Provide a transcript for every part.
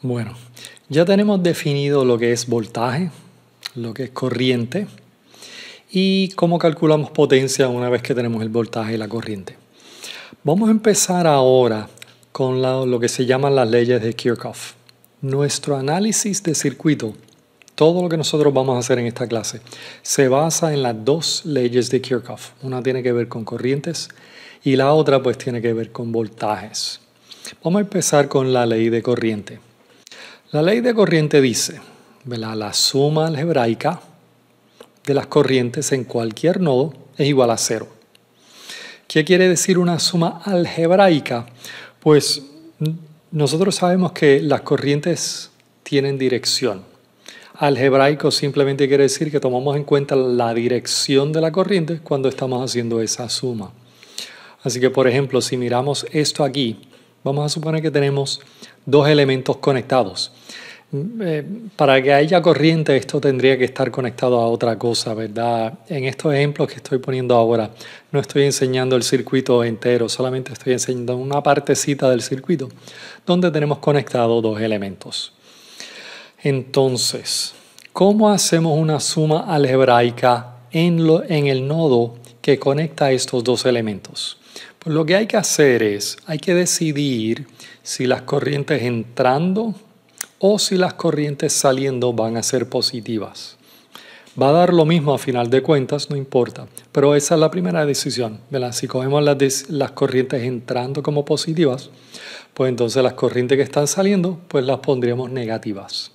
Bueno, ya tenemos definido lo que es voltaje, lo que es corriente y cómo calculamos potencia una vez que tenemos el voltaje y la corriente. Vamos a empezar ahora con lo que se llaman las leyes de Kirchhoff. Nuestro análisis de circuito, todo lo que nosotros vamos a hacer en esta clase, se basa en las dos leyes de Kirchhoff. Una tiene que ver con corrientes y la otra pues tiene que ver con voltajes. Vamos a empezar con la ley de corriente. La ley de corriente dice, ¿verdad? La suma algebraica de las corrientes en cualquier nodo es igual a 0. ¿Qué quiere decir una suma algebraica? Pues nosotros sabemos que las corrientes tienen dirección. Algebraico simplemente quiere decir que tomamos en cuenta la dirección de la corriente cuando estamos haciendo esa suma. Así que, por ejemplo, si miramos esto aquí, vamos a suponer que tenemos dos elementos conectados. Para que haya corriente, esto tendría que estar conectado a otra cosa, ¿verdad? En estos ejemplos que estoy poniendo ahora, no estoy enseñando el circuito entero, solamente estoy enseñando una partecita del circuito donde tenemos conectados dos elementos. Entonces, ¿cómo hacemos una suma algebraica en el nodo que conecta estos dos elementos? Pues lo que hay que hacer es, hay que decidir si las corrientes entrando o si las corrientes saliendo van a ser positivas. Va a dar lo mismo a final de cuentas, no importa, pero esa es la primera decisión, ¿verdad? Si cogemos las corrientes entrando como positivas, pues entonces las corrientes que están saliendo, pues las pondríamos negativas.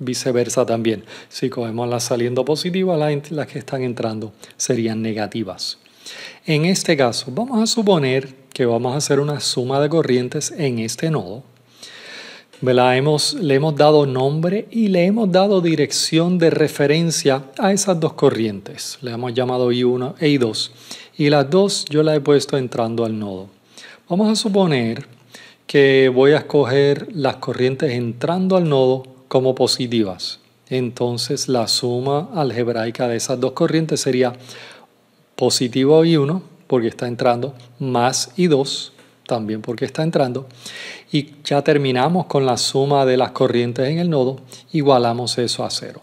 Viceversa también, si cogemos las saliendo positivas, las que están entrando serían negativas. En este caso, vamos a suponer que vamos a hacer una suma de corrientes en este nodo. Le hemos dado nombre y le hemos dado dirección de referencia a esas dos corrientes. Le hemos llamado I1 e I2 y las dos yo las he puesto entrando al nodo. Vamos a suponer que voy a escoger las corrientes entrando al nodo como positivas. Entonces la suma algebraica de esas dos corrientes sería positivo I1 porque está entrando más I2 también porque está entrando, y ya terminamos con la suma de las corrientes en el nodo, igualamos eso a 0.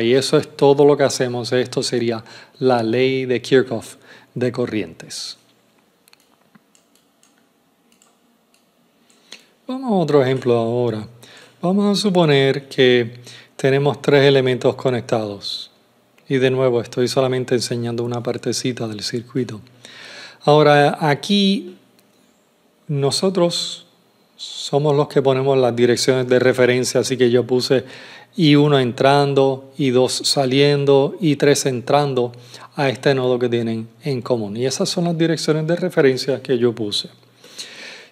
Y eso es todo lo que hacemos. Esto sería la ley de Kirchhoff de corrientes. Vamos a otro ejemplo ahora. Vamos a suponer que tenemos tres elementos conectados. Y de nuevo, estoy solamente enseñando una partecita del circuito. Ahora, aquí nosotros somos los que ponemos las direcciones de referencia, así que yo puse I1 entrando, I2 saliendo, I3 entrando a este nodo que tienen en común. Y esas son las direcciones de referencia que yo puse.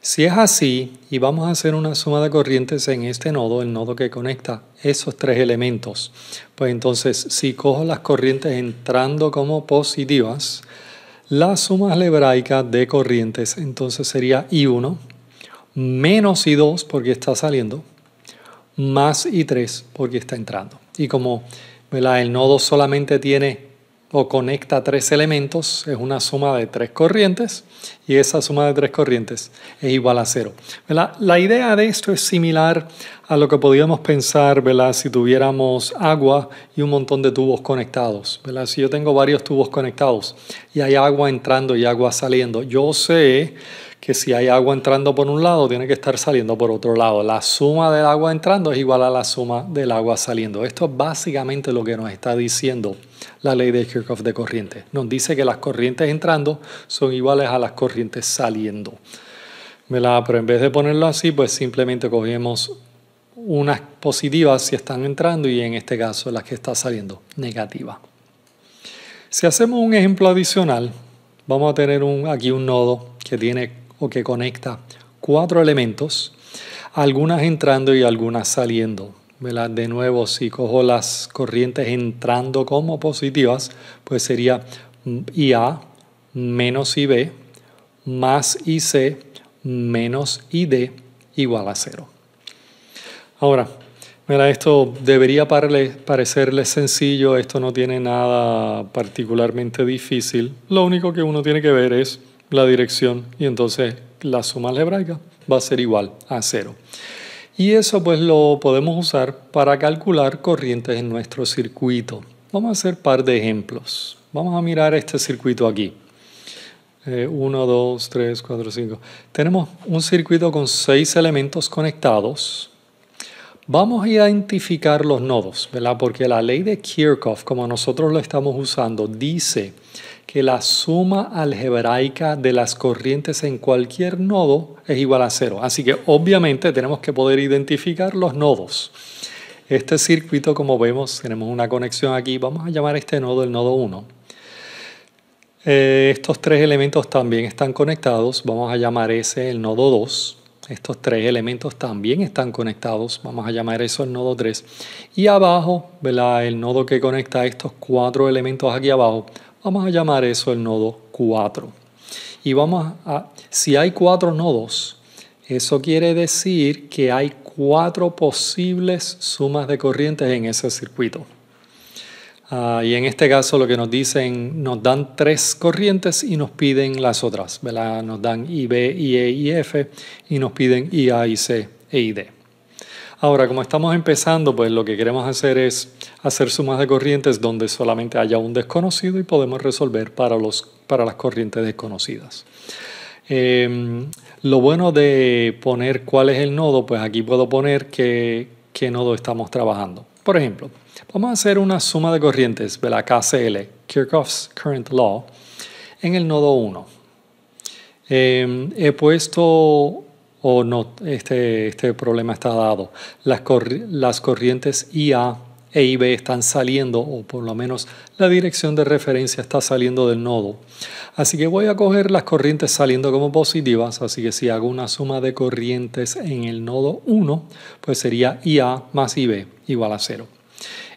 Si es así, y vamos a hacer una suma de corrientes en este nodo, el nodo que conecta esos tres elementos, pues entonces si cojo las corrientes entrando como positivas, la suma algebraica de corrientes entonces sería I1 menos I2 porque está saliendo, más I3 porque está entrando. Y como, ¿verdad?, el nodo solamente tiene o conecta tres elementos, es una suma de tres corrientes, y esa suma de tres corrientes es igual a 0. ¿Verdad? La idea de esto es similar a lo que podríamos pensar, ¿verdad?, si tuviéramos agua y un montón de tubos conectados. ¿Verdad? Si yo tengo varios tubos conectados y hay agua entrando y agua saliendo, yo sé que si hay agua entrando por un lado, tiene que estar saliendo por otro lado. La suma del agua entrando es igual a la suma del agua saliendo. Esto es básicamente lo que nos está diciendo la ley de Kirchhoff de corriente. Nos dice que las corrientes entrando son iguales a las corrientes saliendo. ¿Verdad? Pero en vez de ponerlo así, pues simplemente cogemos unas positivas si están entrando y en este caso las que están saliendo negativas. Si hacemos un ejemplo adicional, vamos a tener aquí un nodo que tiene o que conecta 4 elementos, algunas entrando y algunas saliendo. ¿Verdad? De nuevo, si cojo las corrientes entrando como positivas, pues sería IA menos IB más IC menos ID igual a 0. Ahora, mira, esto debería parecerles sencillo, esto no tiene nada particularmente difícil. Lo único que uno tiene que ver es la dirección y entonces la suma algebraica va a ser igual a 0. Y eso pues lo podemos usar para calcular corrientes en nuestro circuito. Vamos a hacer un par de ejemplos. Vamos a mirar este circuito aquí. 1, 2, 3, 4, 5. Tenemos un circuito con 6 elementos conectados. Vamos a identificar los nodos, ¿verdad? Porque la ley de Kirchhoff, como nosotros lo estamos usando, dice que la suma algebraica de las corrientes en cualquier nodo es igual a 0. Así que obviamente tenemos que poder identificar los nodos. Este circuito, como vemos, tenemos una conexión aquí. Vamos a llamar este nodo el nodo 1. Estos 3 elementos también están conectados. Vamos a llamar ese el nodo 2. Estos 3 elementos también están conectados. Vamos a llamar eso el nodo 3. Y abajo, ¿verdad? El nodo que conecta estos 4 elementos aquí abajo, vamos a llamar eso el nodo 4. Y si hay 4 nodos, eso quiere decir que hay 4 posibles sumas de corrientes en ese circuito. Y en este caso lo que nos dicen, nos dan 3 corrientes y nos piden las otras, ¿verdad? Nos dan IB, IE y F y nos piden IA, IC e ID. Ahora, como estamos empezando, pues lo que queremos hacer es hacer sumas de corrientes donde solamente haya un desconocido y podemos resolver para las corrientes desconocidas. Lo bueno de poner cuál es el nodo, pues aquí puedo poner qué nodo estamos trabajando. Por ejemplo, vamos a hacer una suma de corrientes de la KCL, Kirchhoff's Current Law, en el nodo 1. He puesto, este problema está dado. Las corrientes IA e IB están saliendo, o por lo menos la dirección de referencia está saliendo del nodo. Así que voy a coger las corrientes saliendo como positivas, así que si hago una suma de corrientes en el nodo 1, pues sería IA más IB igual a 0.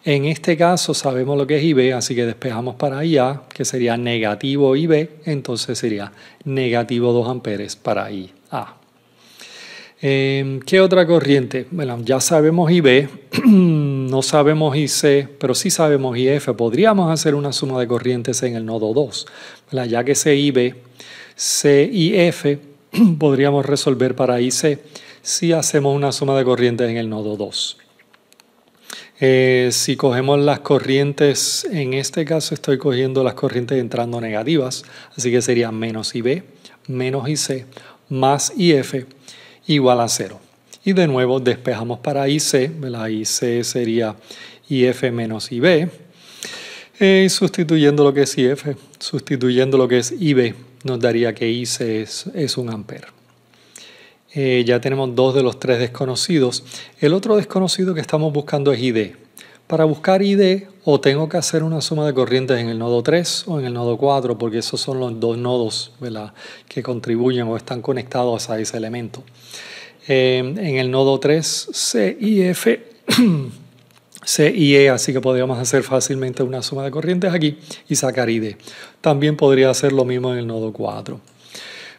En este caso sabemos lo que es IB, así que despejamos para IA, que sería negativo IB, entonces sería negativo 2 amperes para IA. ¿Qué otra corriente? Bueno, ya sabemos IB, no sabemos IC, pero sí sabemos IF. Podríamos hacer una suma de corrientes en el nodo 2, ¿verdad? Ya que sé IB, C y F, podríamos resolver para IC si hacemos una suma de corrientes en el nodo 2. Si cogemos las corrientes, en este caso estoy cogiendo las corrientes entrando negativas, así que sería menos IB, menos IC, más IF, igual a 0. Y de nuevo despejamos para IC, ¿verdad? IC sería IF menos IB. Sustituyendo lo que es IF, sustituyendo lo que es IB, nos daría que IC es 1 ampere. Ya tenemos 2 de los 3 desconocidos. El otro desconocido que estamos buscando es ID. Para buscar ID, o tengo que hacer una suma de corrientes en el nodo 3 o en el nodo 4, porque esos son los 2 nodos, ¿verdad?, que contribuyen o están conectados a ese elemento. En el nodo 3, C y F, C y E, así que podríamos hacer fácilmente una suma de corrientes aquí y sacar ID. También podría hacer lo mismo en el nodo 4.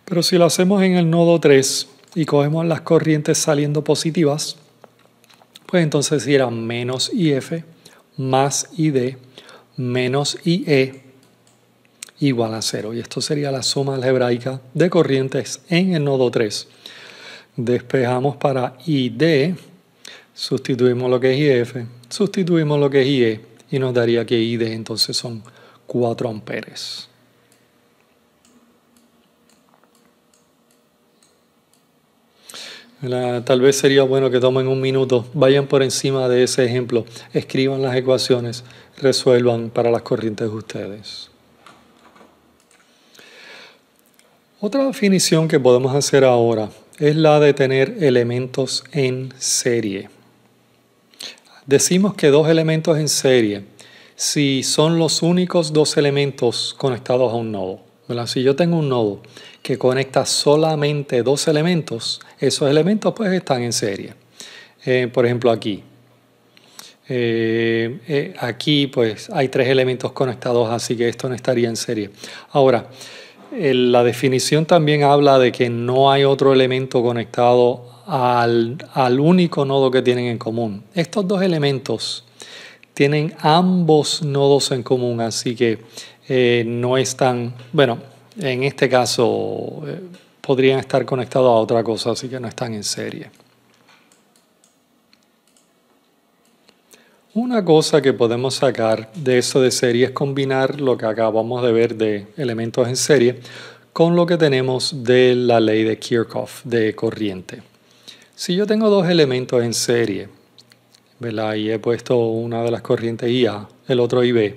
Pero si lo hacemos en el nodo 3 y cogemos las corrientes saliendo positivas, pues entonces sería menos IF más ID menos IE igual a 0. Y esto sería la suma algebraica de corrientes en el nodo 3. Despejamos para ID, sustituimos lo que es IF, sustituimos lo que es IE y nos daría que ID entonces son 4 amperes. Tal vez sería bueno que tomen un minuto, vayan por encima de ese ejemplo, escriban las ecuaciones, resuelvan para las corrientes de ustedes. Otra definición que podemos hacer ahora es la de tener elementos en serie. Decimos que 2 elementos en serie si son los únicos 2 elementos conectados a un nodo, ¿verdad? Si yo tengo un nodo que conecta solamente 2 elementos, esos elementos pues están en serie. Por ejemplo aquí. Aquí pues hay 3 elementos conectados, así que esto no estaría en serie. Ahora, la definición también habla de que no hay otro elemento conectado al único nodo que tienen en común. Estos 2 elementos tienen ambos nodos en común, así que no están, bueno, en este caso podrían estar conectados a otra cosa, así que no están en serie. Una cosa que podemos sacar de esto de serie es combinar lo que acabamos de ver de elementos en serie con lo que tenemos de la ley de Kirchhoff de corriente. Si yo tengo dos elementos en serie, ¿verdad? Y he puesto una de las corrientes IA, el otro IB,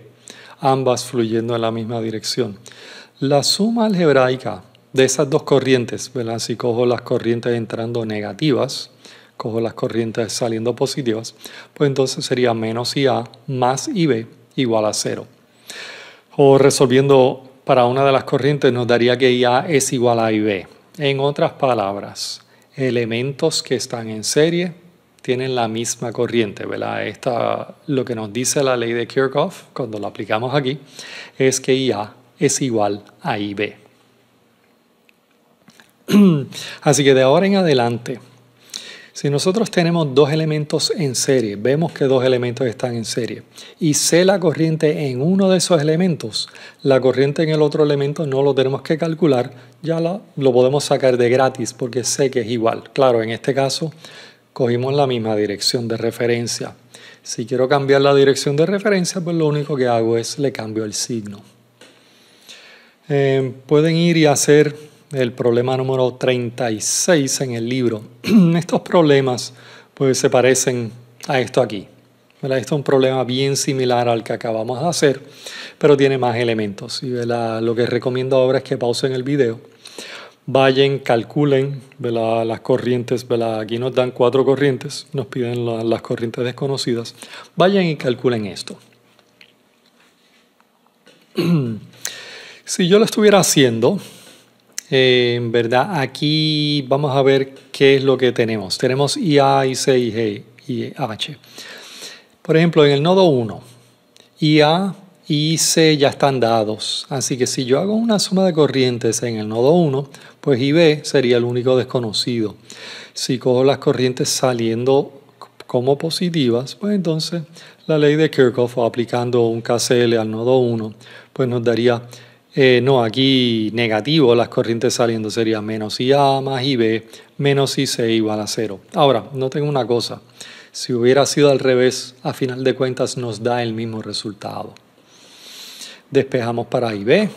ambas fluyendo en la misma dirección, la suma algebraica de esas dos corrientes, ¿verdad? Si cojo las corrientes entrando negativas, cojo las corrientes saliendo positivas, pues entonces sería menos IA más IB igual a 0. O resolviendo para una de las corrientes nos daría que IA es igual a IB. En otras palabras, elementos que están en serie tienen la misma corriente, ¿verdad? Lo que nos dice la ley de Kirchhoff, cuando lo aplicamos aquí, es que IA es igual a IB. Así que de ahora en adelante, si nosotros tenemos dos elementos en serie, vemos que dos elementos están en serie, y sé la corriente en uno de esos elementos, la corriente en el otro elemento no lo tenemos que calcular, ya lo podemos sacar de gratis porque sé que es igual. Claro, en este caso cogimos la misma dirección de referencia. Si quiero cambiar la dirección de referencia, pues lo único que hago es le cambio el signo. Pueden ir y hacer el problema número 36 en el libro. Estos problemas pues se parecen a esto aquí, ¿verdad? Esto es un problema bien similar al que acabamos de hacer, pero tiene más elementos. Y lo que recomiendo ahora es que pausen el video, vayan, calculen, ¿verdad? Las corrientes, ¿verdad? Aquí nos dan 4 corrientes, nos piden las corrientes desconocidas. Vayan y calculen esto. Si yo lo estuviera haciendo, en verdad, aquí vamos a ver qué es lo que tenemos. Tenemos IA, IC, IG y H. Por ejemplo, en el nodo 1, IA y IC ya están dados. Así que si yo hago una suma de corrientes en el nodo 1, pues IB sería el único desconocido. Si cojo las corrientes saliendo como positivas, pues entonces la ley de Kirchhoff, aplicando un KCL al nodo 1, pues nos daría... aquí negativo, las corrientes saliendo sería menos IA más IB menos IC igual a 0. Ahora, noten una cosa, si hubiera sido al revés, a final de cuentas nos da el mismo resultado. Despejamos para IB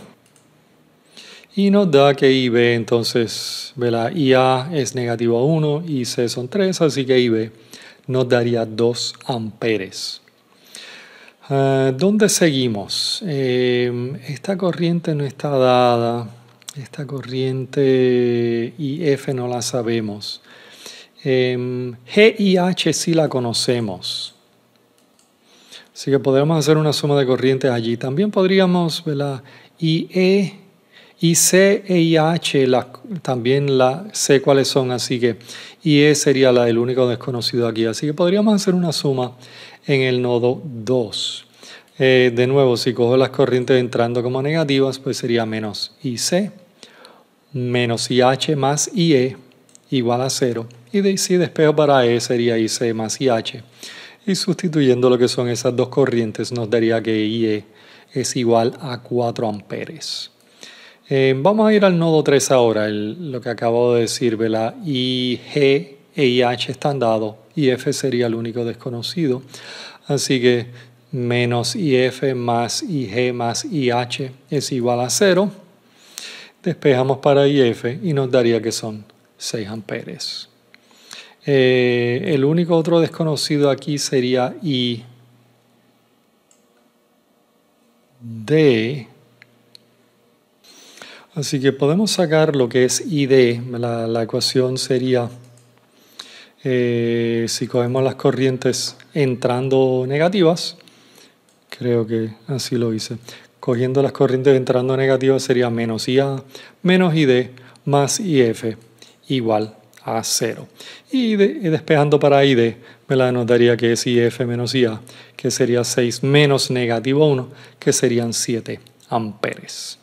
y nos da que IB entonces, ¿verdad? IA es negativo 1 y IC son 3, así que IB nos daría 2 amperes. ¿Dónde seguimos? Esta corriente no está dada. Esta corriente IF no la sabemos. G y H sí la conocemos. Así que podemos hacer una suma de corrientes allí. También podríamos, ¿verdad? IE, IC e IH también sé cuáles son, así que IE sería el único desconocido aquí. Así que podríamos hacer una suma en el nodo 2. De nuevo, si cojo las corrientes entrando como negativas, pues sería menos IC, menos IH más IE igual a 0. Y si despejo para E sería IC más IH. Y sustituyendo lo que son esas dos corrientes, nos daría que IE es igual a 4 amperes. Vamos a ir al nodo 3 ahora, lo que acabo de decir, ¿verdad? IG e IH están dados, IF sería el único desconocido. Así que menos IF más IG más IH es igual a 0. Despejamos para IF y nos daría que son 6 amperes. El único otro desconocido aquí sería ID. Así que podemos sacar lo que es ID. La ecuación sería, si cogemos las corrientes entrando negativas, creo que así lo hice. Cogiendo las corrientes entrando negativas sería menos IA menos ID más IF igual a 0. Y despejando para ID, nos daría que es IF menos IA, que sería 6 menos negativo 1, que serían 7 amperes.